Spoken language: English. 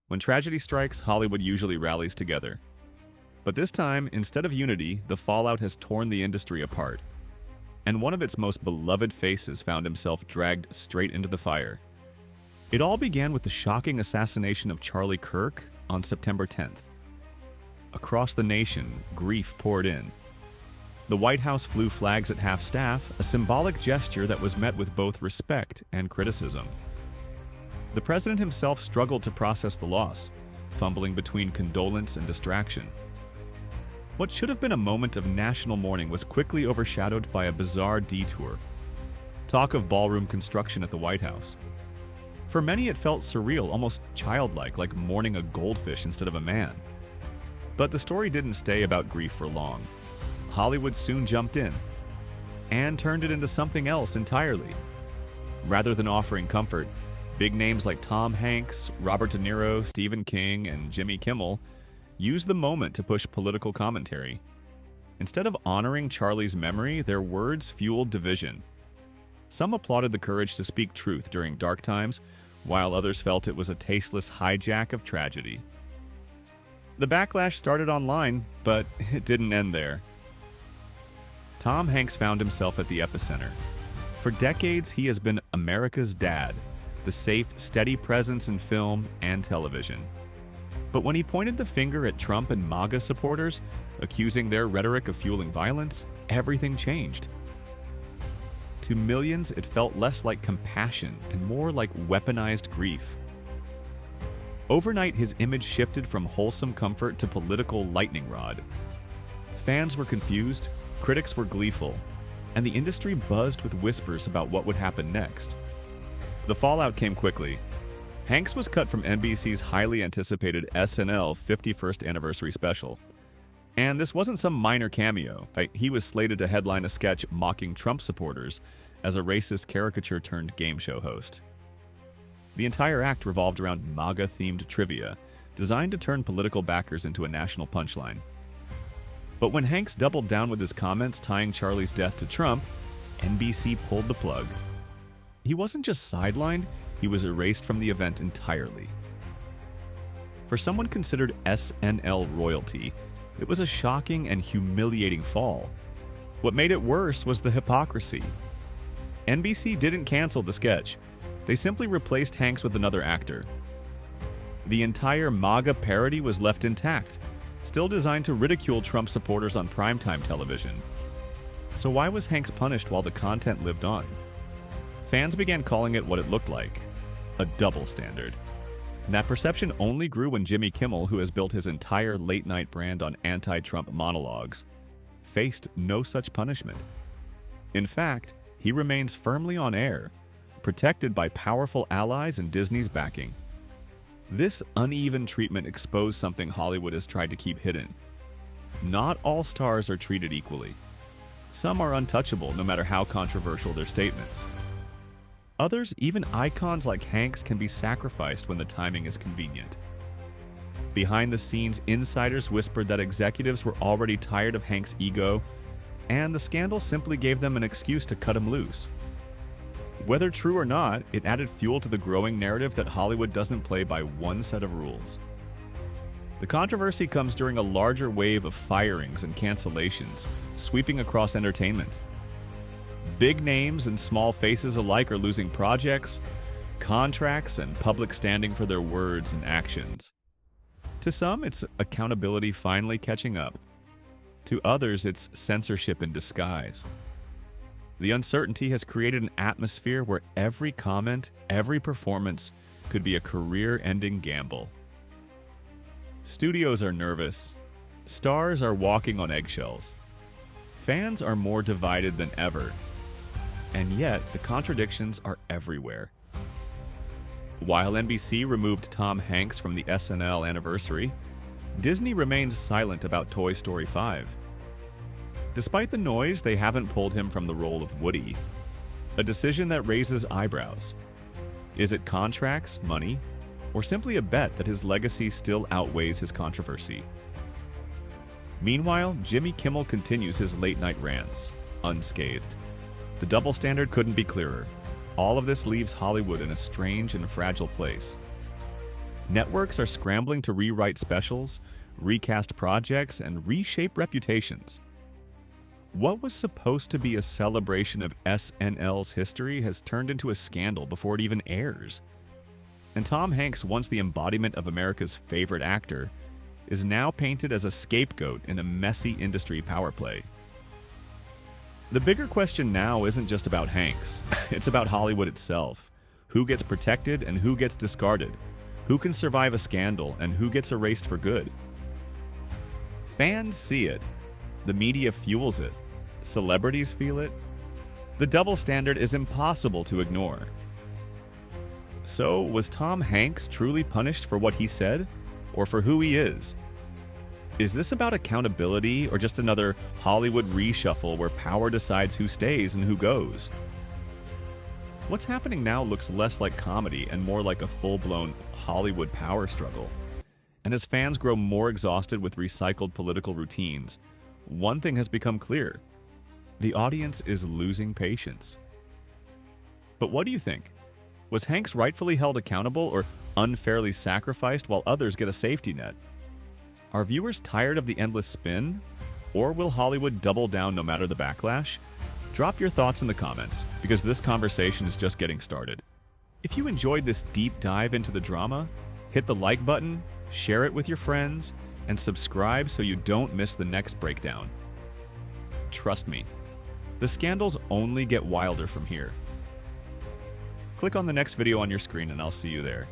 When tragedy strikes, Hollywood usually rallies together. But this time, instead of unity, the fallout has torn the industry apart. And one of its most beloved faces found himself dragged straight into the fire. It all began with the shocking assassination of Charlie Kirk on September 10th. Across the nation, grief poured in. The White House flew flags at half-staff, a symbolic gesture that was met with both respect and criticism. The president himself struggled to process the loss, fumbling between condolence and distraction. What should have been a moment of national mourning was quickly overshadowed by a bizarre detour. Talk of ballroom construction at the White House. For many, it felt surreal, almost childlike, like mourning a goldfish instead of a man. But the story didn't stay about grief for long. Hollywood soon jumped in and turned it into something else entirely. Rather than offering comfort, big names like Tom Hanks, Robert De Niro, Stephen King, and Jimmy Kimmel used the moment to push political commentary. Instead of honoring Charlie's memory, their words fueled division. Some applauded the courage to speak truth during dark times, while others felt it was a tasteless hijack of tragedy. The backlash started online, but it didn't end there. Tom Hanks found himself at the epicenter. For decades, he has been America's dad, the safe, steady presence in film and television. But when he pointed the finger at Trump and MAGA supporters, accusing their rhetoric of fueling violence, everything changed. To millions, it felt less like compassion and more like weaponized grief. Overnight, his image shifted from wholesome comfort to political lightning rod. Fans were confused, critics were gleeful, and the industry buzzed with whispers about what would happen next. The fallout came quickly. Hanks was cut from NBC's highly anticipated SNL 51st Anniversary Special. And this wasn't some minor cameo. He was slated to headline a sketch mocking Trump supporters as a racist caricature-turned game show host. The entire act revolved around MAGA-themed trivia, designed to turn political backers into a national punchline. But when Hanks doubled down with his comments tying Charlie's death to Trump, NBC pulled the plug. He wasn't just sidelined, he was erased from the event entirely. For someone considered SNL royalty, it was a shocking and humiliating fall. What made it worse was the hypocrisy. NBC didn't cancel the sketch. They simply replaced Hanks with another actor. The entire MAGA parody was left intact, still designed to ridicule Trump supporters on primetime television. So why was Hanks punished while the content lived on? Fans began calling it what it looked like, a double standard. And that perception only grew when Jimmy Kimmel, who has built his entire late-night brand on anti-Trump monologues, faced no such punishment. In fact, he remains firmly on air, protected by powerful allies and Disney's backing. This uneven treatment exposed something Hollywood has tried to keep hidden. Not all stars are treated equally. Some are untouchable, no matter how controversial their statements. Others, even icons like Hanks, can be sacrificed when the timing is convenient. Behind the scenes, insiders whispered that executives were already tired of Hanks' ego, and the scandal simply gave them an excuse to cut him loose. Whether true or not, it added fuel to the growing narrative that Hollywood doesn't play by one set of rules. The controversy comes during a larger wave of firings and cancellations, sweeping across entertainment. Big names and small faces alike are losing projects, contracts, and public standing for their words and actions. To some, it's accountability finally catching up. To others, it's censorship in disguise. The uncertainty has created an atmosphere where every comment, every performance could be a career-ending gamble. Studios are nervous. Stars are walking on eggshells. Fans are more divided than ever. And yet, the contradictions are everywhere. While NBC removed Tom Hanks from the SNL anniversary, Disney remains silent about Toy Story 5. Despite the noise, they haven't pulled him from the role of Woody, a decision that raises eyebrows. Is it contracts, money, or simply a bet that his legacy still outweighs his controversy? Meanwhile, Jimmy Kimmel continues his late-night rants, unscathed. The double standard couldn't be clearer. All of this leaves Hollywood in a strange and fragile place. Networks are scrambling to rewrite specials, recast projects, and reshape reputations. What was supposed to be a celebration of SNL's history has turned into a scandal before it even airs. And Tom Hanks, once the embodiment of America's favorite actor, is now painted as a scapegoat in a messy industry power play. The bigger question now isn't just about Hanks. It's about Hollywood itself. Who gets protected and who gets discarded? Who can survive a scandal and who gets erased for good? Fans see it. The media fuels it. Celebrities feel it. The double standard is impossible to ignore. So, was Tom Hanks truly punished for what he said, or for who he is? Is this about accountability or just another Hollywood reshuffle where power decides who stays and who goes? What's happening now looks less like comedy and more like a full-blown Hollywood power struggle. And as fans grow more exhausted with recycled political routines, one thing has become clear: the audience is losing patience. But what do you think? Was Hanks rightfully held accountable or unfairly sacrificed while others get a safety net? Are viewers tired of the endless spin? Or will Hollywood double down no matter the backlash? Drop your thoughts in the comments, because this conversation is just getting started. If you enjoyed this deep dive into the drama, hit the like button, share it with your friends, and subscribe so you don't miss the next breakdown. Trust me, the scandals only get wilder from here. Click on the next video on your screen and I'll see you there.